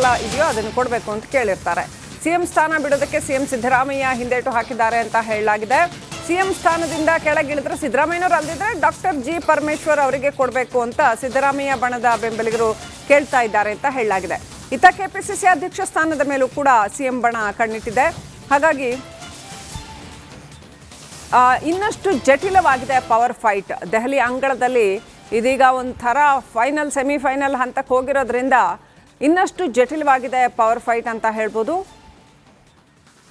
ಪ್ರತಿಫಲ ಇದೆಯೋ ಅದನ್ನು ಕೊಡಬೇಕು ಅಂತ ಕೇಳಿರ್ತಾರೆ. ಸಿಎಂ ಸ್ಥಾನ ಬಿಡೋದಕ್ಕೆ ಸಿಎಂ ಸಿದ್ದರಾಮಯ್ಯ ಹಿಂದೇಟು ಹಾಕಿದ್ದಾರೆ ಅಂತ ಹೇಳಲಾಗಿದೆ. ಸಿಎಂ ಸ್ಥಾನದಿಂದ ಕೆಳಗಿಳಿದ್ರೆ ಸಿದ್ದರಾಮಯ್ಯನವರು ಅಲ್ಲದಿದ್ರೆ ಡಾಕ್ಟರ್ ಜಿ ಪರಮೇಶ್ವರ್ ಅವರಿಗೆ ಕೊಡಬೇಕು ಅಂತ ಸಿದ್ದರಾಮಯ್ಯ ಬಣದ ಬೆಂಬಲಿಗರು ಕೇಳ್ತಾ ಇದ್ದಾರೆ ಅಂತ ಹೇಳಲಾಗಿದೆ. ಇತ್ತ ಕೆಪಿಸಿಸಿ ಅಧ್ಯಕ್ಷ ಸ್ಥಾನದ ಮೇಲೂ ಕೂಡ ಸಿಎಂ ಬಣ ಕಣ್ಣಿಟ್ಟಿದೆ. ಹಾಗಾಗಿ ಇನ್ನಷ್ಟು ಜಟಿಲವಾಗಿದೆ ಪವರ್ ಫೈಟ್. ದೆಹಲಿ ಅಂಗಳದಲ್ಲಿ ಇದೀಗ ಒಂಥರ ಫೈನಲ್ ಸೆಮಿಫೈನಲ್ ಹಂತಕ್ಕೆ ಹೋಗಿರೋದ್ರಿಂದ ಇನ್ನಷ್ಟು ಜಟಿಲವಾಗಿದೆ ಪವರ್ ಫೈಟ್ ಅಂತ ಹೇಳ್ಬೋದು.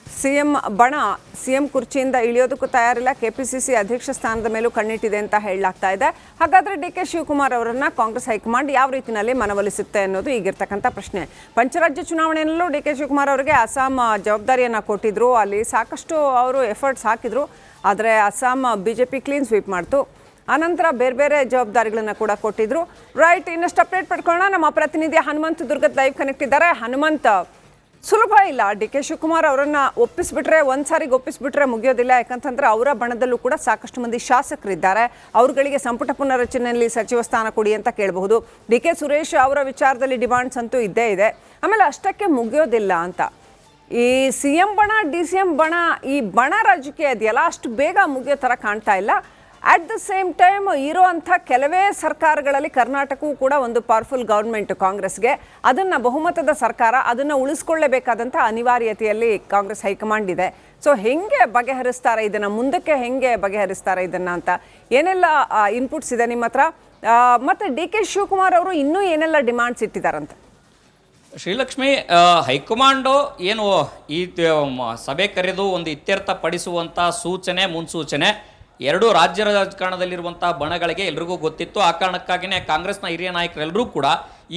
ಸಿಎಂ ಬಣ ಸಿಎಂ ಕುರ್ಚಿಯಿಂದ ಇಳಿಯೋದಕ್ಕೂ ತಯಾರಿಲ್ಲ. ಕೆಪಿಸಿಸಿ ಅಧ್ಯಕ್ಷ ಸ್ಥಾನದ ಮೇಲೂ ಕಣ್ಣಿಟ್ಟಿದೆ ಅಂತ ಹೇಳಲಾಗ್ತಾ ಇದೆ. ಹಾಗಾದರೆ ಡಿ ಕೆ ಶಿವಕುಮಾರ್ ಅವರನ್ನು ಕಾಂಗ್ರೆಸ್ ಹೈಕಮಾಂಡ್ ಯಾವ ರೀತಿಯಲ್ಲಿ ಮನವೊಲಿಸುತ್ತೆ ಅನ್ನೋದು ಈಗಿರ್ತಕ್ಕಂಥ ಪ್ರಶ್ನೆ. ಪಂಚರಾಜ್ಯ ಚುನಾವಣೆಯಲ್ಲೂ ಡಿ ಕೆ ಶಿವಕುಮಾರ್ ಅವರಿಗೆ ಅಸ್ಸಾಂ ಜವಾಬ್ದಾರಿಯನ್ನು ಕೊಟ್ಟಿದ್ರು. ಅಲ್ಲಿ ಸಾಕಷ್ಟು ಅವರು ಎಫರ್ಟ್ಸ್ ಹಾಕಿದ್ರು. ಆದರೆ ಅಸ್ಸಾಂ BJP ಕ್ಲೀನ್ ಸ್ವೀಪ್ ಮಾಡ್ತು. ಆನಂತರ ಬೇರೆ ಬೇರೆ ಜವಾಬ್ದಾರಿಗಳನ್ನು ಕೂಡ ಕೊಟ್ಟಿದ್ರು. ರೈಟ್, ಇನ್ನಷ್ಟು ಅಪ್ಡೇಟ್ ಪಡ್ಕೊಳ್ಳೋಣ. ನಮ್ಮ ಪ್ರತಿನಿಧಿ ಹನುಮಂತ್ ದುರ್ಗದ್ ಲೈವ್ ಕನೆಕ್ಟ್ ಇದ್ದಾರೆ. ಹನುಮಂತ್, ಸುಲಭ ಇಲ್ಲ ಡಿ ಕೆ ಶಿವಕುಮಾರ್ ಅವರನ್ನು ಒಂದ್ಸಾರಿಗೆ ಒಪ್ಪಿಸ್ಬಿಟ್ರೆ ಮುಗಿಯೋದಿಲ್ಲ. ಯಾಕಂತಂದ್ರೆ ಅವರ ಬಣದಲ್ಲೂ ಕೂಡ ಸಾಕಷ್ಟು ಮಂದಿ ಶಾಸಕರಿದ್ದಾರೆ. ಅವರುಗಳಿಗೆ ಸಂಪುಟ ಪುನರ್ರಚನೆಯಲ್ಲಿ ಸಚಿವ ಸ್ಥಾನ ಕೊಡಿ ಅಂತ ಕೇಳಬಹುದು. ಡಿ ಕೆ ಸುರೇಶ್ ಅವರ ವಿಚಾರದಲ್ಲಿ ಡಿಮಾಂಡ್ಸ್ ಅಂತೂ ಇದ್ದೇ ಇದೆ. ಆಮೇಲೆ ಅಷ್ಟಕ್ಕೆ ಮುಗಿಯೋದಿಲ್ಲ ಅಂತ ಈ ಸಿಎಂ ಬಣ DCM ಬಣ ಈ ಬಣ ರಾಜಕೀಯ ಇದೆಯಲ್ಲ ಅಷ್ಟು ಬೇಗ ಮುಗಿಯೋ ಥರ ಕಾಣ್ತಾ ಇಲ್ಲ. ಅಟ್ ದ ಸೇಮ್ ಟೈಮ್ ಇರೋವಂಥ ಕೆಲವೇ ಸರ್ಕಾರಗಳಲ್ಲಿ ಕರ್ನಾಟಕವೂ ಕೂಡ ಒಂದು ಪವರ್ಫುಲ್ ಗೌರ್ಮೆಂಟ್ ಕಾಂಗ್ರೆಸ್ಗೆ. ಅದನ್ನು ಬಹುಮತದ ಸರ್ಕಾರ ಅದನ್ನು ಉಳಿಸ್ಕೊಳ್ಳೇಬೇಕಾದಂಥ ಅನಿವಾರ್ಯತೆಯಲ್ಲಿ ಕಾಂಗ್ರೆಸ್ ಹೈಕಮಾಂಡ್ ಇದೆ. ಸೊ ಹೆಂಗೆ ಬಗೆಹರಿಸ್ತಾರೆ ಇದನ್ನು, ಮುಂದಕ್ಕೆ ಹೆಂಗೆ ಬಗೆಹರಿಸ್ತಾರೆ ಇದನ್ನು ಅಂತ ಏನೆಲ್ಲ ಇನ್ಪುಟ್ಸ್ ಇದೆ ನಿಮ್ಮ ಹತ್ರ? ಮತ್ತು ಡಿ ಕೆ ಶಿವಕುಮಾರ್ ಅವರು ಇನ್ನೂ ಏನೆಲ್ಲ ಡಿಮಾಂಡ್ಸ್ ಇಟ್ಟಿದ್ದಾರಂತೆ? ಶ್ರೀಲಕ್ಷ್ಮಿ, ಹೈಕಮಾಂಡು ಏನು ಈ ಸಭೆ ಕರೆದು ಒಂದು ಇತ್ಯರ್ಥ ಪಡಿಸುವಂಥ ಸೂಚನೆ ಮುನ್ಸೂಚನೆ ಎರಡು ರಾಜ್ಯ ರಾಜಕಾರಣದಲ್ಲಿರುವಂಥ ಬಣಗಳಿಗೆ ಎಲ್ರಿಗೂ ಗೊತ್ತಿತ್ತು. ಆ ಕಾರಣಕ್ಕಾಗಿಯೇ ಕಾಂಗ್ರೆಸ್ನ ಹಿರಿಯ ನಾಯಕರೆಲ್ಲರೂ ಕೂಡ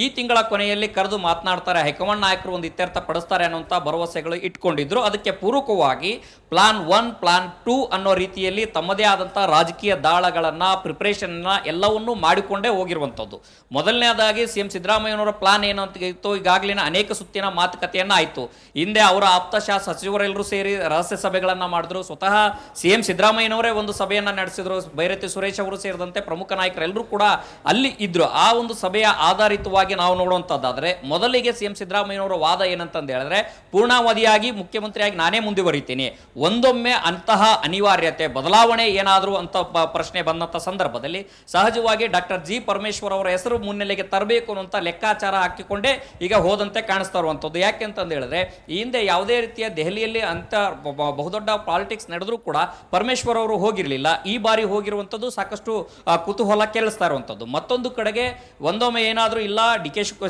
ಈ ತಿಂಗಳ ಕೊನೆಯಲ್ಲಿ ಕರೆದು ಮಾತನಾಡ್ತಾರೆ, ಹೈಕಮಾಂಡ್ ನಾಯಕರು ಒಂದು ಇತ್ಯರ್ಥ ಪಡಿಸ್ತಾರೆ ಅನ್ನುವಂಥ ಭರವಸೆಗಳು ಇಟ್ಕೊಂಡಿದ್ರು. ಅದಕ್ಕೆ ಪೂರಕವಾಗಿ ಪ್ಲಾನ್ 1 ಪ್ಲಾನ್ 2 ಅನ್ನೋ ರೀತಿಯಲ್ಲಿ ತಮ್ಮದೇ ಆದಂಥ ರಾಜಕೀಯ ದಾಳಗಳನ್ನು ಪ್ರಿಪ್ರೇಷನ್ನ ಎಲ್ಲವನ್ನೂ ಮಾಡಿಕೊಂಡೇ ಹೋಗಿರುವಂಥದ್ದು. ಮೊದಲನೇದಾಗಿ CM ಸಿದ್ದರಾಮಯ್ಯನವರ ಪ್ಲಾನ್ ಏನು ಅಂತ ಇತ್ತು, ಈಗಾಗಲೇ ಅನೇಕ ಸುತ್ತಿನ ಮಾತುಕತೆಯನ್ನು ಆಯಿತು. ಹಿಂದೆ ಅವರ ಆಪ್ತ ಸಚಿವರೆಲ್ಲರೂ ಸೇರಿ ರಹಸ್ಯ ಸಭೆಗಳನ್ನು ಮಾಡಿದ್ರು. ಸ್ವತಃ CM ಸಿದ್ದರಾಮಯ್ಯನವರೇ ಒಂದು ಸಭೆಯನ್ನು ನಡೆಸಿದ್ರು. ಬೈರತಿ ಸುರೇಶ್ ಅವರು ಸೇರಿದಂತೆ ಪ್ರಮುಖ ನಾಯಕರೆಲ್ಲರೂ ಕೂಡ ಅಲ್ಲಿ ಇದ್ರು. ಆ ಒಂದು ಸಭೆಯ ಆಧಾರಿತವಾಗಿ ನಾವು ನೋಡುವಂಥದ್ದಾದರೆ ಮೊದಲಿಗೆ CM ಸಿದ್ದರಾಮಯ್ಯನವರ ವಾದ ಏನಂತಂದು ಹೇಳಿದ್ರೆ, ಪೂರ್ಣಾವಧಿಯಾಗಿ ಮುಖ್ಯಮಂತ್ರಿಯಾಗಿ ನಾನೇ ಮುಂದುವರಿತೀನಿ, ಒಂದೊಮ್ಮೆ ಅಂತಹ ಅನಿವಾರ್ಯತೆ ಬದಲಾವಣೆ ಏನಾದರೂ ಅಂತ ಪ್ರಶ್ನೆ ಬಂದಂಥ ಸಂದರ್ಭದಲ್ಲಿ ಸಹಜವಾಗಿ ಡಾಕ್ಟರ್ ಜಿ ಪರಮೇಶ್ವರ್ ಅವರ ಹೆಸರು ಮುನ್ನೆಲೆಗೆ ತರಬೇಕು ಅನ್ನುವಂಥ ಲೆಕ್ಕಾಚಾರ ಹಾಕಿಕೊಂಡೇ ಈಗ ಹೋದಂತೆ ಕಾಣಿಸ್ತಾ ಇರುವಂಥದ್ದು. ಯಾಕೆ ಅಂತಂದು ಹೇಳಿದ್ರೆ, ಈ ಹಿಂದೆ ಯಾವುದೇ ರೀತಿಯ ದೆಹಲಿಯಲ್ಲಿ ಅಂತ ಬಹುದೊಡ್ಡ ಪಾಲಿಟಿಕ್ಸ್ ನಡೆದರೂ ಕೂಡ ಪರಮೇಶ್ವರ್ ಅವರು ಹೋಗಿರಲಿಲ್ಲ. ಈ ಬಾರಿ ಹೋಗಿರುವಂಥದ್ದು ಸಾಕಷ್ಟು ಕುತೂಹಲ ಕೇಳಿಸ್ತಾ ಇರುವಂಥದ್ದು. ಮತ್ತೊಂದು ಕಡೆಗೆ ಒಂದೊಮ್ಮೆ ಏನಾದರೂ ಇಲ್ಲ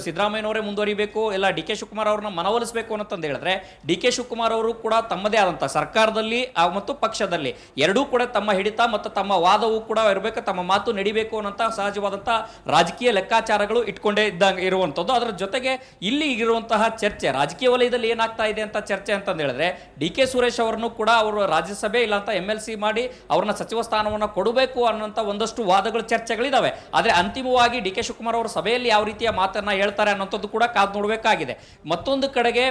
ಸಿದ್ದರಾಮಯ್ಯನವರೇ ಮುಂದುವರಿಬೇಕು, ಇಲ್ಲ ಡಿ ಕೆ ಶಿವಕುಮಾರ್ ಅವ್ರನ್ನ ಮನವೊಲಿಸಬೇಕು ಅಂತಂದು ಹೇಳಿದ್ರೆ, ಡಿ ಕೆ ಶಿವಕುಮಾರ್ ಅವರು ಕೂಡ ತಮ್ಮದೇ ಆದಂಥ ಸರ್ಕಾರದಲ್ಲಿ ಮತ್ತು ಪಕ್ಷದಲ್ಲಿ ಎರಡೂ ಕೂಡ ತಮ್ಮ ಹಿಡಿತ ಮತ್ತು ತಮ್ಮ ವಾದವೂ ಕೂಡ ಇರಬೇಕು, ತಮ್ಮ ಮಾತು ನಡಿಬೇಕು ಅನ್ನೋಂಥ ಸಹಜವಾದಂಥ ರಾಜಕೀಯ ಲೆಕ್ಕಾಚಾರಗಳು ಇಟ್ಕೊಂಡೇ ಇದ್ದಂಗೆ ಇರುವಂಥದ್ದು. ಅದರ ಜೊತೆಗೆ ಇಲ್ಲಿ ಇರುವಂತಹ ಚರ್ಚೆ ರಾಜಕೀಯ ವಲಯದಲ್ಲಿ ಏನಾಗ್ತಾ ಇದೆ ಅಂತ ಚರ್ಚೆ ಅಂತಂದು ಹೇಳಿದ್ರೆ, ಡಿ ಕೆ ಸುರೇಶ್ ಅವರನ್ನು ಕೂಡ ಅವರು ರಾಜ್ಯಸಭೆ ಇಲ್ಲ ಅಂತ MLC ಮಾಡಿ ಅವ್ರನ್ನ ಸಚಿವ ಸ್ಥಾನವನ್ನು ಕೊಡಬೇಕು ಅನ್ನೋಂಥ ಒಂದಷ್ಟು ವಾದಗಳು ಚರ್ಚೆಗಳಿದಾವೆ. ಆದರೆ ಅಂತಿಮವಾಗಿ ಡಿ ಕೆ ಶಿವಕುಮಾರ್ ಅವರು ಸಭೆಯಲ್ಲಿ ಯಾವ ರೀತಿಯ ಮಾತನ್ನ ಹೇಳ್ತಾರೆ ಅನ್ನೋಂಥದ್ದು ಕೂಡ ಕಾದು ನೋಡಬೇಕಾಗಿದೆ. ಮತ್ತೊಂದು ಕಡೆಗೆ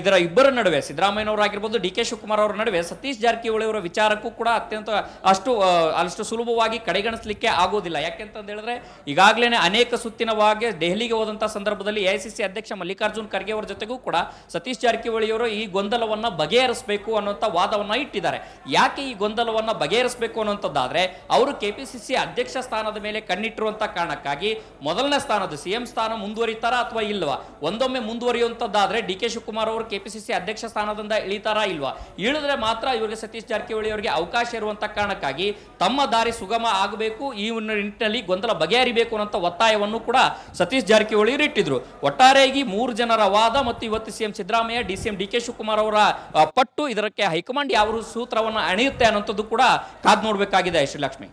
ಇದರ ಇಬ್ಬರ ನಡುವೆ ಸಿದ್ದರಾಮಯ್ಯನವರಾಗಿರ್ಬೋದು ಡಿ ಕೆ ಶಿವಕುಮಾರ್ ಅವರ ನಡುವೆ ಸತೀಶ್ ಜಾರಕಿಹೊಳಿ ಅವರ ವಿಚಾರಕ್ಕೂ ಕೂಡ ಅತ್ಯಂತ ಅಷ್ಟು ಸುಲಭವಾಗಿ ಕಡೆಗಣಿಸಲಿಕ್ಕೆ ಆಗೋದಿಲ್ಲ. ಯಾಕೆಂತಂದು ಹೇಳಿದ್ರೆ, ಈಗಾಗಲೇ ಅನೇಕ ಸುತ್ತಿನವಾಗಿ ದೆಹಲಿಗೆ ಹೋದಂಥ ಸಂದರ್ಭದಲ್ಲಿ AICC ಅಧ್ಯಕ್ಷ ಮಲ್ಲಿಕಾರ್ಜುನ್ ಖರ್ಗೆ ಅವರ ಜೊತೆಗೂ ಕೂಡ ಸತೀಶ್ ಜಾರಕಿಹೊಳಿ ಅವರು ಈ ಗೊಂದಲವನ್ನು ಬಗೆಹರಿಸಬೇಕು ಅನ್ನುವಂಥ ವಾದವನ್ನ ಇಟ್ಟಿದ್ದಾರೆ. ಯಾಕೆ ಈ ಗೊಂದಲವನ್ನು ಬಗೆಹರಿಸಬೇಕು ಅನ್ನುವಂಥದ್ದಾದ್ರೆ, ಅವರು KPCC ಅಧ್ಯಕ್ಷ ಸ್ಥಾನದ ಮೇಲೆ ಕಣ್ಣಿಟ್ಟಿರುವಂಥ ಕಾರಣಕ್ಕಾಗಿ ಮೊದಲನೇ ಸ್ಥಾನದ CM ಸ್ಥಾನ ಮುಂದುವರಿತಾರಾ ಅಥವಾ ಇಲ್ವಾ? ಒಂದೊಮ್ಮೆ ಮುಂದುವರಿಯುವಂಥದ್ದಾದ್ರೆ ಡಿ ಕೆ ಶಿವಕುಮಾರ್ ಅವರು KPCC ಅಧ್ಯಕ್ಷ ಸ್ಥಾನದಿಂದ ಇಳಿತಾರಾ ಇಲ್ವಾ? ಇಳಿದ್ರೆ ಮಾತ್ರ ಇವರಿಗೆ ಸತೀಶ್ ಜಾರಕಿಹೊಳಿ ಅವರಿಗೆ ಅವಕಾಶ ಇರುವಂತ ಕಾರಣಕ್ಕಾಗಿ ತಮ್ಮ ದಾರಿ ಸುಗಮ ಆಗಬೇಕು, ಈ ನಿಟ್ಟಿನಲ್ಲಿ ಗೊಂದಲ ಬಗೆಹರಿಬೇಕು ಅನ್ನೋ ಒತ್ತಾಯವನ್ನು ಕೂಡ ಸತೀಶ್ ಜಾರಕಿಹೊಳಿ ಇಟ್ಟಿದ್ರು. ಒಟ್ಟಾರೆಯಾಗಿ 3 ಜನರ ವಾದ ಮತ್ತು ಇವತ್ತು CM Siddaramaiah DCM D K Shivakumar ಅವರ ಪಟ್ಟು ಇದಕ್ಕೆ ಹೈಕಮಾಂಡ್ ಯಾವ ಸೂತ್ರವನ್ನು ಅಣಿಯುತ್ತೆ ಅನ್ನೋಂಥದ್ದು ಕೂಡ ಕಾದು ನೋಡಬೇಕಾಗಿದೆ. Srilakshmi,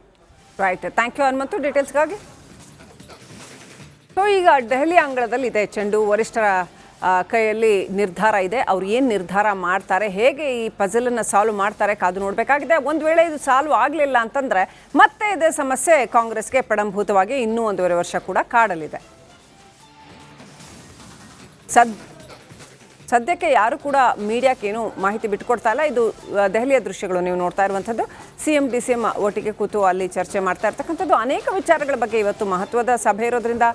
right, thank you Hanumanthu ಡೀಟೇಲ್ಸ್ಗಾಗಿ. ಸೊ ಈಗ ದೆಹಲಿ ಅಂಗಳದಲ್ಲಿ ಇದೆ ಚೆಂಡು, ವರಿಷ್ಠರ ಕೈಯಲ್ಲಿ ನಿರ್ಧಾರ ಇದೆ. ಅವ್ರು ಏನು ನಿರ್ಧಾರ ಮಾಡ್ತಾರೆ, ಹೇಗೆ ಈ ಪಜಲನ್ನು ಸಾಲ್ವ್ ಮಾಡ್ತಾರೆ ಕಾದು ನೋಡಬೇಕಾಗಿದೆ. ಒಂದು ವೇಳೆ ಇದು ಸಾಲ್ವ್ ಆಗಲಿಲ್ಲ ಅಂತಂದರೆ ಮತ್ತೆ ಇದೇ ಸಮಸ್ಯೆ ಕಾಂಗ್ರೆಸ್ಗೆ ಪಡಂಭೂತವಾಗಿ ಇನ್ನೂ 1.5 ವರ್ಷ ಕೂಡ ಕಾಡಲಿದೆ. ಸದ್ಯಕ್ಕೆ ಯಾರು ಕೂಡ ಮೀಡಿಯಾಕ್ಕೆ ಏನು ಮಾಹಿತಿ ಬಿಟ್ಕೊಡ್ತಾ ಇಲ್ಲ. ಇದು ದೆಹಲಿಯ ದೃಶ್ಯಗಳು ನೀವು ನೋಡ್ತಾ ಇರುವಂಥದ್ದು. CM DCM ಒಟ್ಟಿಗೆ ಕೂತು ಅಲ್ಲಿ ಚರ್ಚೆ ಮಾಡ್ತಾ ಇರ್ತಕ್ಕಂಥದ್ದು. ಅನೇಕ ವಿಚಾರಗಳ ಬಗ್ಗೆ ಇವತ್ತು ಮಹತ್ವದ ಸಭೆ ಇರೋದ್ರಿಂದ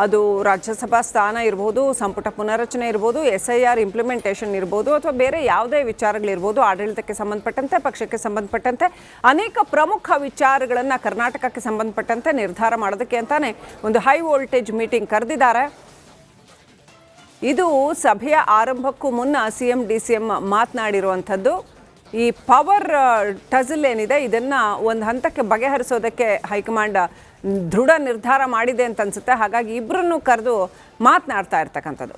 ಅದು ರಾಜ್ಯಸಭಾ ಸ್ಥಾನ ಇರ್ಬೋದು, ಸಂಪುಟ ಪುನರಚನೆ ಇರ್ಬೋದು, SIR ಇಂಪ್ಲಿಮೆಂಟೇಷನ್ ಇರ್ಬೋದು, ಅಥವಾ ಬೇರೆ ಯಾವುದೇ ವಿಚಾರಗಳಿರ್ಬೋದು, ಆಡಳಿತಕ್ಕೆ ಸಂಬಂಧಪಟ್ಟಂತೆ, ಪಕ್ಷಕ್ಕೆ ಸಂಬಂಧಪಟ್ಟಂತೆ ಅನೇಕ ಪ್ರಮುಖ ವಿಚಾರಗಳನ್ನು ಕರ್ನಾಟಕಕ್ಕೆ ಸಂಬಂಧಪಟ್ಟಂತೆ ನಿರ್ಧಾರ ಮಾಡೋದಕ್ಕೆ ಅಂತಾನೆ ಒಂದು ಹೈ ವೋಲ್ಟೇಜ್ ಮೀಟಿಂಗ್ ಕರೆದಿದ್ದಾರೆ. ಇದು ಸಭೆಯ ಆರಂಭಕ್ಕೂ ಮುನ್ನ CM DCM ಮಾತನಾಡಿರುವಂಥದ್ದು. ಈ ಪವರ್ ಟಜಲ್ ಏನಿದೆ ಇದನ್ನು ಒಂದು ಹಂತಕ್ಕೆ ಬಗೆಹರಿಸೋದಕ್ಕೆ ಹೈಕಮಾಂಡ್ ದೃಢ ನಿರ್ಧಾರ ಮಾಡಿದೆ ಅಂತ ಅನ್ಸುತ್ತೆ. ಹಾಗಾಗಿ ಇಬ್ಬರನ್ನು ಕರೆದು ಮಾತನಾಡ್ತಾ ಇರ್ತಕ್ಕಂಥದ್ದು.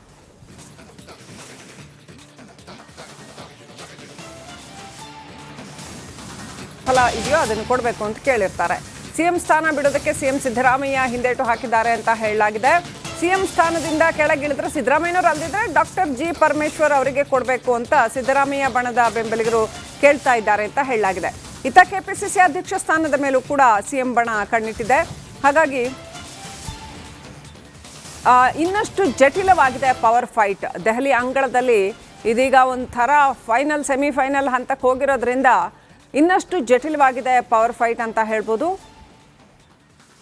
ಫಲ ಇದೆಯೋ ಅದನ್ನು ಕೊಡಬೇಕು ಅಂತ ಕೇಳಿರ್ತಾರೆ. CM ಸ್ಥಾನ ಬಿಡೋದಕ್ಕೆ CM ಸಿದ್ದರಾಮಯ್ಯ ಹಿಂದೇಟು ಹಾಕಿದ್ದಾರೆ ಅಂತ ಹೇಳಲಾಗಿದೆ. CM ಸ್ಥಾನದಿಂದ ಕೆಳಗಿಳಿದ್ರೆ ಸಿದ್ದರಾಮಯ್ಯನವರು ಅಲ್ಲದಿದ್ರೆ ಡಾಕ್ಟರ್ G ಪರಮೇಶ್ವರ್ ಅವರಿಗೆ ಕೊಡಬೇಕು ಅಂತ ಸಿದ್ದರಾಮಯ್ಯ ಬಣದ ಬೆಂಬಲಿಗರು ಕೇಳ್ತಾ ಇದ್ದಾರೆ ಅಂತ ಹೇಳಲಾಗಿದೆ. ಇತ್ತ KPCC ಅಧ್ಯಕ್ಷ ಸ್ಥಾನದ ಮೇಲೂ ಕೂಡ CM ಬಣ ಕಣ್ಣಿಟ್ಟಿದೆ. ಹಾಗಾಗಿ ಇನ್ನಷ್ಟು ಜಟಿಲವಾಗಿದೆ ಪವರ್ ಫೈಟ್. ದೆಹಲಿ ಅಂಗಳದಲ್ಲಿ ಇದೀಗ ಒಂಥರ ಫೈನಲ್ ಸೆಮಿಫೈನಲ್ ಹಂತಕ್ಕೆ ಹೋಗಿರೋದ್ರಿಂದ ಇನ್ನಷ್ಟು ಜಟಿಲವಾಗಿದೆ ಪವರ್ ಫೈಟ್ ಅಂತ ಹೇಳ್ಬೋದು.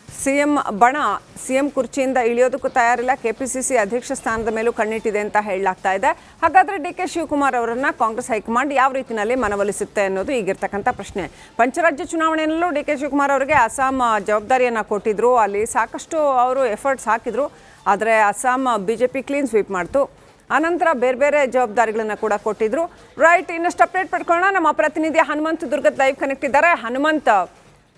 CM ಬಣ CM ಕುರ್ಚಿಯಿಂದ ಇಳಿಯೋದಕ್ಕೂ ತಯಾರಿಲ್ಲ. KPCC ಅಧ್ಯಕ್ಷ ಸ್ಥಾನದ ಮೇಲೂ ಕಣ್ಣಿಟ್ಟಿದೆ ಅಂತ ಹೇಳಲಾಗ್ತಾ ಇದೆ. ಹಾಗಾದರೆ DK ಶಿವಕುಮಾರ್ ಅವರನ್ನು ಕಾಂಗ್ರೆಸ್ ಹೈಕಮಾಂಡ್ ಯಾವ ರೀತಿಯಲ್ಲಿ ಮನವೊಲಿಸುತ್ತೆ ಅನ್ನೋದು ಈಗಿರ್ತಕ್ಕಂಥ ಪ್ರಶ್ನೆ. ಪಂಚರಾಜ್ಯ ಚುನಾವಣೆಯಲ್ಲೂ DK ಶಿವಕುಮಾರ್ ಅವರಿಗೆ ಅಸ್ಸಾಂ ಜವಾಬ್ದಾರಿಯನ್ನು ಕೊಟ್ಟಿದ್ರು. ಅಲ್ಲಿ ಸಾಕಷ್ಟು ಅವರು ಎಫರ್ಟ್ಸ್ ಹಾಕಿದ್ರು. ಆದರೆ ಅಸ್ಸಾಂ BJP ಕ್ಲೀನ್ ಸ್ವೀಪ್ ಮಾಡ್ತು. ಆನಂತರ ಬೇರೆ ಬೇರೆ ಜವಾಬ್ದಾರಿಗಳನ್ನು ಕೂಡ ಕೊಟ್ಟಿದ್ರು. ರೈಟ್, ಇನ್ನಷ್ಟು ಅಪ್ಡೇಟ್ ಪಡ್ಕೊಳ್ಳೋಣ. ನಮ್ಮ ಪ್ರತಿನಿಧಿ ಹನುಮಂತ್ ದುರ್ಗದ್ ಲೈವ್ ಕನೆಕ್ಟ್ ಇದ್ದಾರೆ. ಹನುಮಂತ್,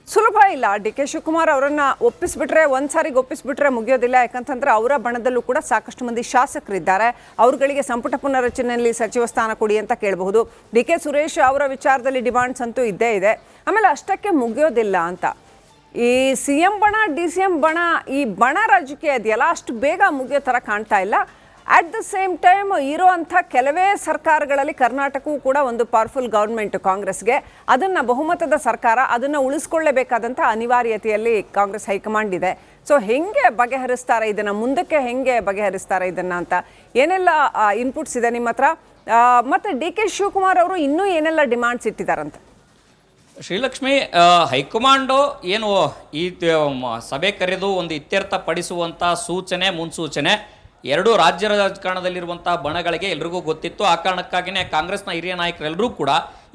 ಸುಲಭ ಇಲ್ಲ DK ಶಿವಕುಮಾರ್ ಅವರನ್ನು ಒಪ್ಪಿಸ್ಬಿಟ್ರೆ, ಒಂದು ಸಾರಿಗೆ ಒಪ್ಪಿಸ್ಬಿಟ್ರೆ ಮುಗಿಯೋದಿಲ್ಲ. ಯಾಕಂತಂದ್ರೆ ಅವರ ಬಣದಲ್ಲೂ ಕೂಡ ಸಾಕಷ್ಟು ಮಂದಿ ಶಾಸಕರಿದ್ದಾರೆ. ಅವ್ರುಗಳಿಗೆ ಸಂಪುಟ ಪುನರಚನೆಯಲ್ಲಿ ಸಚಿವ ಸ್ಥಾನ ಕೊಡಿ ಅಂತ ಕೇಳಬಹುದು. DK ಸುರೇಶ್ ಅವರ ವಿಚಾರದಲ್ಲಿ ಡಿಮಾಂಡ್ಸ್ ಅಂತೂ ಇದ್ದೇ ಇದೆ. ಆಮೇಲೆ ಅಷ್ಟಕ್ಕೆ ಮುಗಿಯೋದಿಲ್ಲ ಅಂತ ಈ CM ಬಣ DCM ಬಣ ಈ ಬಣ ರಾಜಕೀಯ ಇದೆಯಲ್ಲ, ಅಷ್ಟು ಬೇಗ ಮುಗಿಯೋ ಥರ ಕಾಣ್ತಾ ಇಲ್ಲ. ಅಟ್ ದ ಸೇಮ್ ಟೈಮ್ ಇರೋವಂಥ ಕೆಲವೇ ಸರ್ಕಾರಗಳಲ್ಲಿ ಕರ್ನಾಟಕವೂ ಕೂಡ ಒಂದು ಪವರ್ಫುಲ್ ಗೌರ್ಮೆಂಟ್ ಕಾಂಗ್ರೆಸ್ಗೆ. ಅದನ್ನು ಬಹುಮತದ ಸರ್ಕಾರ, ಅದನ್ನು ಉಳಿಸ್ಕೊಳ್ಳೇಬೇಕಾದಂಥ ಅನಿವಾರ್ಯತೆಯಲ್ಲಿ ಕಾಂಗ್ರೆಸ್ ಹೈಕಮಾಂಡ್ ಇದೆ. ಸೊ ಹೆಂಗೆ ಬಗೆಹರಿಸ್ತಾರೆ ಇದನ್ನು, ಮುಂದಕ್ಕೆ ಹೆಂಗೆ ಬಗೆಹರಿಸ್ತಾರೆ ಇದನ್ನು ಅಂತ ಏನೆಲ್ಲ ಇನ್ಪುಟ್ಸ್ ಇದೆ ನಿಮ್ಮ ಹತ್ರ? ಮತ್ತು DK ಶಿವಕುಮಾರ್ ಅವರು ಇನ್ನೂ ಏನೆಲ್ಲ ಡಿಮಾಂಡ್ಸ್ ಇಟ್ಟಿದ್ದಾರಂತೆ? ಶ್ರೀಲಕ್ಷ್ಮಿ, ಹೈಕಮಾಂಡು ಏನು ಈ ಸಭೆ ಕರೆದು ಒಂದು ಇತ್ಯರ್ಥ ಪಡಿಸುವಂಥ ಸೂಚನೆ ಮುನ್ಸೂಚನೆ ಎರಡೂ ರಾಜ್ಯ ರಾಜಕಾರಣದಲ್ಲಿರುವಂಥ ಬಣಗಳಿಗೆ ಎಲ್ರಿಗೂ ಗೊತ್ತಿತ್ತು. ಆ ಕಾರಣಕ್ಕಾಗಿಯೇ ಕಾಂಗ್ರೆಸ್ನ ಹಿರಿಯ ನಾಯಕರೆಲ್ಲರೂ ಕೂಡ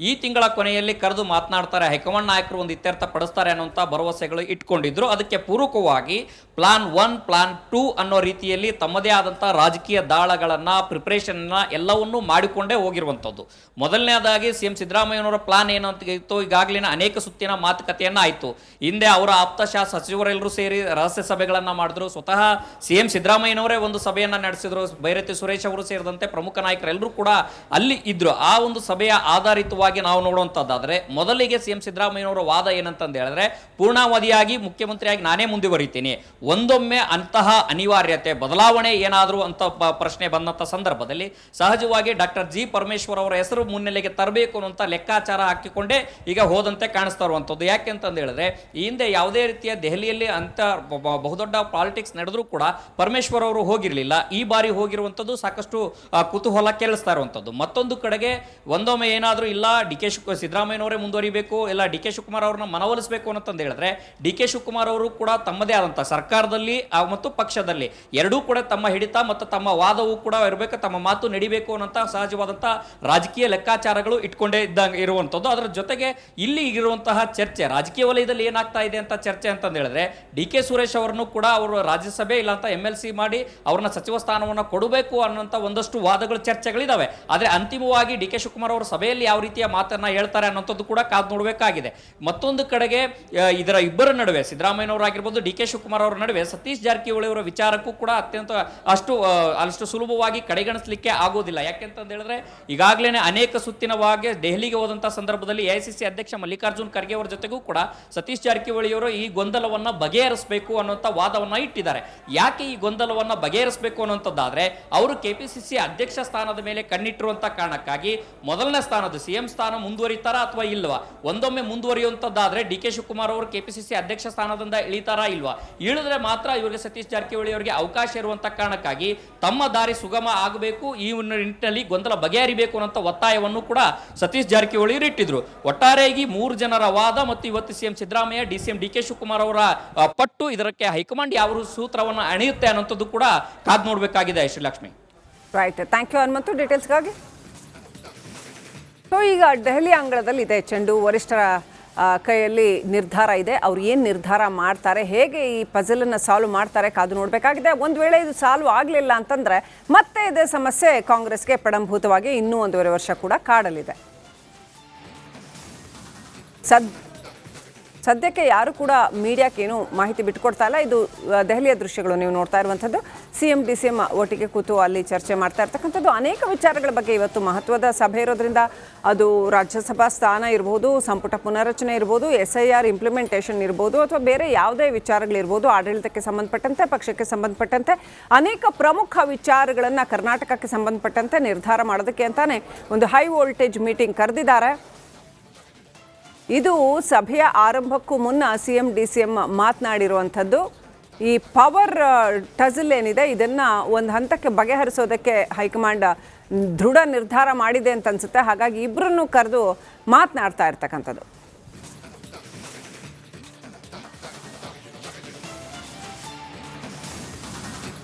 ಈ ತಿಂಗಳ ಕೊನೆಯಲ್ಲಿ ಕರೆದು ಮಾತನಾಡ್ತಾರೆ, ಹೈಕಮಾಂಡ್ ನಾಯಕರು ಒಂದು ಇತ್ಯರ್ಥ ಪಡಿಸ್ತಾರೆ ಅನ್ನೋಂಥ ಭರವಸೆಗಳು ಇಟ್ಕೊಂಡಿದ್ರು. ಅದಕ್ಕೆ ಪೂರಕವಾಗಿ ಪ್ಲಾನ್ 1 ಪ್ಲಾನ್ 2 ಅನ್ನೋ ರೀತಿಯಲ್ಲಿ ತಮ್ಮದೇ ಆದಂಥ ರಾಜಕೀಯ ದಾಳಗಳನ್ನು ಪ್ರಿಪ್ರೇಷನ್ನ ಎಲ್ಲವನ್ನೂ ಮಾಡಿಕೊಂಡೇ ಹೋಗಿರುವಂಥದ್ದು. ಮೊದಲನೇದಾಗಿ CM ಸಿದ್ದರಾಮಯ್ಯನವರ ಪ್ಲಾನ್ ಏನು ಅಂತ ಇತ್ತು, ಈಗಾಗಲೇ ಅನೇಕ ಸುತ್ತಿನ ಮಾತುಕತೆಯನ್ನು ಆಯಿತು. ಹಿಂದೆ ಅವರ ಆಪ್ತ ಸಚಿವರೆಲ್ಲರೂ ಸೇರಿ ರಹಸ್ಯ ಸಭೆಗಳನ್ನು ಮಾಡಿದ್ರು. ಸ್ವತಃ CM ಸಿದ್ದರಾಮಯ್ಯನವರೇ ಒಂದು ಸಭೆಯನ್ನು ನಡೆಸಿದ್ರು. ಬೈರತಿ ಸುರೇಶ್ ಅವರು ಸೇರಿದಂತೆ ಪ್ರಮುಖ ನಾಯಕರೆಲ್ಲರೂ ಕೂಡ ಅಲ್ಲಿ ಇದ್ರು. ಆ ಒಂದು ಸಭೆಯ ಆಧಾರಿತವಾಗಿ ನಾವು ನೋಡುವಂಥದ್ದಾದರೆ ಮೊದಲಿಗೆ CM ಸಿದ್ದರಾಮಯ್ಯನವರ ವಾದ ಏನಂತಂದು ಹೇಳಿದ್ರೆ, ಪೂರ್ಣಾವಧಿಯಾಗಿ ಮುಖ್ಯಮಂತ್ರಿಯಾಗಿ ನಾನೇ ಮುಂದುವರಿತೀನಿ, ಒಂದೊಮ್ಮೆ ಅಂತಹ ಅನಿವಾರ್ಯತೆ ಬದಲಾವಣೆ ಏನಾದರೂ ಅಂತ ಪ್ರಶ್ನೆ ಬಂದಂಥ ಸಂದರ್ಭದಲ್ಲಿ ಸಹಜವಾಗಿ ಡಾಕ್ಟರ್ G ಪರಮೇಶ್ವರ್ ಅವರ ಹೆಸರು ಮುನ್ನೆಲೆಗೆ ತರಬೇಕು ಅನ್ನುವಂಥ ಲೆಕ್ಕಾಚಾರ ಹಾಕಿಕೊಂಡೇ ಈಗ ಹೋದಂತೆ ಕಾಣಿಸ್ತಾ ಇರುವಂಥದ್ದು. ಯಾಕೆ ಅಂತಂದು ಹೇಳಿದ್ರೆ, ಈ ಹಿಂದೆ ಯಾವುದೇ ರೀತಿಯ ದೆಹಲಿಯಲ್ಲಿ ಅಂತ ಬಹುದೊಡ್ಡ ಪಾಲಿಟಿಕ್ಸ್ ನಡೆದರೂ ಕೂಡ ಪರಮೇಶ್ವರ್ ಅವರು ಹೋಗಿರಲಿಲ್ಲ. ಈ ಬಾರಿ ಹೋಗಿರುವಂಥದ್ದು ಸಾಕಷ್ಟು ಕುತೂಹಲ ಕೇಳಿಸ್ತಾ ಇರುವಂಥದ್ದು. ಮತ್ತೊಂದು ಕಡೆಗೆ ಒಂದೊಮ್ಮೆ ಏನಾದರೂ ಇಲ್ಲ DK ಸಿದ್ದರಾಮಯ್ಯನವರೇ ಮುಂದುವರಿಬೇಕು, ಇಲ್ಲ DK ಶಿವಕುಮಾರ್ ಅವ್ರನ್ನ ಮನವೊಲಿಸಬೇಕು ಅಂತಂದು ಹೇಳಿದ್ರೆ, DK ಶಿವಕುಮಾರ್ ಅವರು ಕೂಡ ತಮ್ಮದೇ ಆದಂಥ ಸರ್ಕಾರದಲ್ಲಿ ಮತ್ತು ಪಕ್ಷದಲ್ಲಿ ಎರಡೂ ಕೂಡ ತಮ್ಮ ಹಿಡಿತ ಮತ್ತು ತಮ್ಮ ವಾದವೂ ಕೂಡ ಇರಬೇಕು, ತಮ್ಮ ಮಾತು ನಡಿಬೇಕು ಅನ್ನೋಂಥ ಸಹಜವಾದಂಥ ರಾಜಕೀಯ ಲೆಕ್ಕಾಚಾರಗಳು ಇಟ್ಕೊಂಡೇ ಇದ್ದಂಗೆ ಇರುವಂಥದ್ದು. ಅದರ ಜೊತೆಗೆ ಇಲ್ಲಿ ಇರುವಂತಹ ಚರ್ಚೆ ರಾಜಕೀಯ ವಲಯದಲ್ಲಿ ಏನಾಗ್ತಾ ಇದೆ ಅಂತ ಚರ್ಚೆ ಅಂತಂದು ಹೇಳಿದ್ರೆ, DK ಸುರೇಶ್ ಅವರನ್ನು ಕೂಡ ಅವರು ರಾಜ್ಯಸಭೆ ಇಲ್ಲ ಅಂತ MLC ಮಾಡಿ ಅವ್ರನ್ನ ಸಚಿವ ಸ್ಥಾನವನ್ನು ಕೊಡಬೇಕು ಅನ್ನೋಂಥ ಒಂದಷ್ಟು ವಾದಗಳು ಚರ್ಚೆಗಳಿದಾವೆ. ಆದರೆ ಅಂತಿಮವಾಗಿ DK ಶಿವಕುಮಾರ್ ಅವರು ಸಭೆಯಲ್ಲಿ ಯಾವ ರೀತಿಯ ಮಾತನ್ನ ಹೇಳ್ತಾರೆ ಅನ್ನೋಂಥದ್ದು ಕೂಡ ಕಾದು ನೋಡಬೇಕಾಗಿದೆ. ಮತ್ತೊಂದು ಕಡೆಗೆ ಇದರ ಇಬ್ಬರ ನಡುವೆ ಸಿದ್ದರಾಮಯ್ಯನವರಾಗಿರ್ಬೋದು DK ಶಿವಕುಮಾರ್ ಅವರ ನಡುವೆ ಸತೀಶ್ ಜಾರಕಿಹೊಳಿ ಅವರ ವಿಚಾರಕ್ಕೂ ಕೂಡ ಅತ್ಯಂತ ಅಷ್ಟು ಸುಲಭವಾಗಿ ಕಡೆಗಣಿಸಲಿಕ್ಕೆ ಆಗೋದಿಲ್ಲ. ಯಾಕೆಂತಂದು ಹೇಳಿದ್ರೆ, ಈಗಾಗಲೇ ಅನೇಕ ಸುತ್ತಿನವಾಗಿ ದೆಹಲಿಗೆ ಹೋದಂಥ ಸಂದರ್ಭದಲ್ಲಿ AICC ಅಧ್ಯಕ್ಷ ಮಲ್ಲಿಕಾರ್ಜುನ್ ಖರ್ಗೆ ಅವರ ಜೊತೆಗೂ ಕೂಡ ಸತೀಶ್ ಜಾರಕಿಹೊಳಿ ಅವರು ಈ ಗೊಂದಲವನ್ನು ಬಗೆಹರಿಸಬೇಕು ಅನ್ನೋಂಥ ವಾದವನ್ನ ಇಟ್ಟಿದ್ದಾರೆ. ಯಾಕೆ ಈ ಗೊಂದಲವನ್ನು ಬಗೆಹರಿಸಬೇಕು ಅನ್ನೋಂಥದ್ದಾದ್ರೆ, ಅವರು KPCC ಅಧ್ಯಕ್ಷ ಸ್ಥಾನದ ಮೇಲೆ ಕಣ್ಣಿಟ್ಟಿರುವಂಥ ಕಾರಣಕ್ಕಾಗಿ ಮೊದಲನೇ ಸ್ಥಾನದ CM ಸ್ಥಾನ ಮುಂದುವರಿತಾರಾ ಅಥವಾ ಇಲ್ವಾ? ಒಂದೊಮ್ಮೆ ಮುಂದುವರಿಯುವಂತದ್ದಾದ್ರೆ ಡಿ ಕೆ ಶಿವಕುಮಾರ್ ಅವರು ಕೆಪಿಸಿಸಿ ಅಧ್ಯಕ್ಷ ಸ್ಥಾನದಿಂದ ಇಳಿತಾರಾ ಇಲ್ವಾ? ಇಳಿದ್ರೆ ಮಾತ್ರ ಇವರಿಗೆ ಸತೀಶ್ ಜಾರಕಿಹೊಳಿ ಅವರಿಗೆ ಅವಕಾಶ ಇರುವಂತ ಕಾರಣಕ್ಕಾಗಿ ತಮ್ಮ ದಾರಿ ಸುಗಮ ಆಗಬೇಕು, ಈ ನಿಟ್ಟಿನಲ್ಲಿ ಗೊಂದಲ ಬಗೆಹರಿಬೇಕು ಅನ್ನೋ ಒತ್ತಾಯವನ್ನು ಕೂಡ ಸತೀಶ್ ಜಾರಕಿಹೊಳಿ ಇಟ್ಟಿದ್ರು. ಒಟ್ಟಾರೆಯಾಗಿ 3 ಜನರ ವಾದ ಮತ್ತು ಇವತ್ತು CM Siddaramaiah, CM D K Shivakumar ಅವರ ಪಟ್ಟು ಇದಕ್ಕೆ ಹೈಕಮಾಂಡ್ ಯಾವ ಸೂತ್ರವನ್ನು ಅಣಿಯುತ್ತೆ ಅನ್ನೋಂಥದ್ದು ಕೂಡ ಕಾದ್ ನೋಡಬೇಕಾಗಿದೆ. Srilakshmi, right, thank you Hanumanthu ಡೀಟೇಲ್ಸ್ಗಾಗಿ. ಸೊ ಈಗ ದೆಹಲಿ ಅಂಗಳದಲ್ಲಿ ಇದೆ ಚೆಂಡು, ವರಿಷ್ಠರ ಕೈಯಲ್ಲಿ ನಿರ್ಧಾರ ಇದೆ. ಅವ್ರು ಏನು ನಿರ್ಧಾರ ಮಾಡ್ತಾರೆ, ಹೇಗೆ ಈ ಪಜಲನ್ನು ಸಾಲ್ವ್ ಮಾಡ್ತಾರೆ ಕಾದು ನೋಡಬೇಕಾಗಿದೆ. ಒಂದು ವೇಳೆ ಇದು ಸಾಲ್ವ್ ಆಗಲಿಲ್ಲ ಅಂತಂದರೆ ಮತ್ತೆ ಇದೇ ಸಮಸ್ಯೆ ಕಾಂಗ್ರೆಸ್ಗೆ ಪಡಂಭೂತವಾಗಿ ಇನ್ನೂ 1.5 ವರ್ಷ ಕೂಡ ಕಾಡಲಿದೆ. ಸದ್ಯಕ್ಕೆ ಯಾರು ಕೂಡ ಮೀಡಿಯಾಕ್ಕೇನು ಮಾಹಿತಿ ಬಿಟ್ಟುಕೊಡ್ತಾ ಇಲ್ಲ. ಇದು ದೆಹಲಿಯ ದೃಶ್ಯಗಳು ನೀವು ನೋಡ್ತಾ ಇರುವಂಥದ್ದು. ಸಿಎಂ ಡಿ ಸಿ ಎಂ ಒಟ್ಟಿಗೆ ಕೂತು ಅಲ್ಲಿ ಚರ್ಚೆ ಮಾಡ್ತಾ ಇರ್ತಕ್ಕಂಥದ್ದು. ಅನೇಕ ವಿಚಾರಗಳ ಬಗ್ಗೆ ಇವತ್ತು ಮಹತ್ವದ ಸಭೆ ಇರೋದ್ರಿಂದ ಅದು ರಾಜ್ಯಸಭಾ ಸ್ಥಾನ ಇರ್ಬೋದು, ಸಂಪುಟ ಪುನರಚನೆ ಇರ್ಬೋದು, SIR ಇಂಪ್ಲಿಮೆಂಟೇಷನ್ ಇರ್ಬೋದು, ಅಥವಾ ಬೇರೆ ಯಾವುದೇ ವಿಚಾರಗಳಿರ್ಬೋದು, ಆಡಳಿತಕ್ಕೆ ಸಂಬಂಧಪಟ್ಟಂತೆ, ಪಕ್ಷಕ್ಕೆ ಸಂಬಂಧಪಟ್ಟಂತೆ ಅನೇಕ ಪ್ರಮುಖ ವಿಚಾರಗಳನ್ನು ಕರ್ನಾಟಕಕ್ಕೆ ಸಂಬಂಧಪಟ್ಟಂತೆ ನಿರ್ಧಾರ ಮಾಡೋದಕ್ಕೆ ಅಂತಾನೆ ಒಂದು ಹೈ ವೋಲ್ಟೇಜ್ ಮೀಟಿಂಗ್ ಕರೆದಿದ್ದಾರೆ. ಇದು ಸಭೆಯ ಆರಂಭಕ್ಕೂ ಮುನ್ನ ಸಿಎಂ ಡಿ ಸಿ ಎಂ ಮಾತನಾಡಿರುವಂಥದ್ದು. ಈ ಪವರ್ ಟಜಲ್ ಏನಿದೆ ಇದನ್ನು ಒಂದು ಹಂತಕ್ಕೆ ಬಗೆಹರಿಸೋದಕ್ಕೆ ಹೈಕಮಾಂಡ್ ದೃಢ ನಿರ್ಧಾರ ಮಾಡಿದೆ ಅಂತ ಅನ್ಸುತ್ತೆ. ಹಾಗಾಗಿ ಇಬ್ಬರನ್ನು ಕರೆದು ಮಾತನಾಡ್ತಾ ಇರ್ತಕ್ಕಂಥದ್ದು.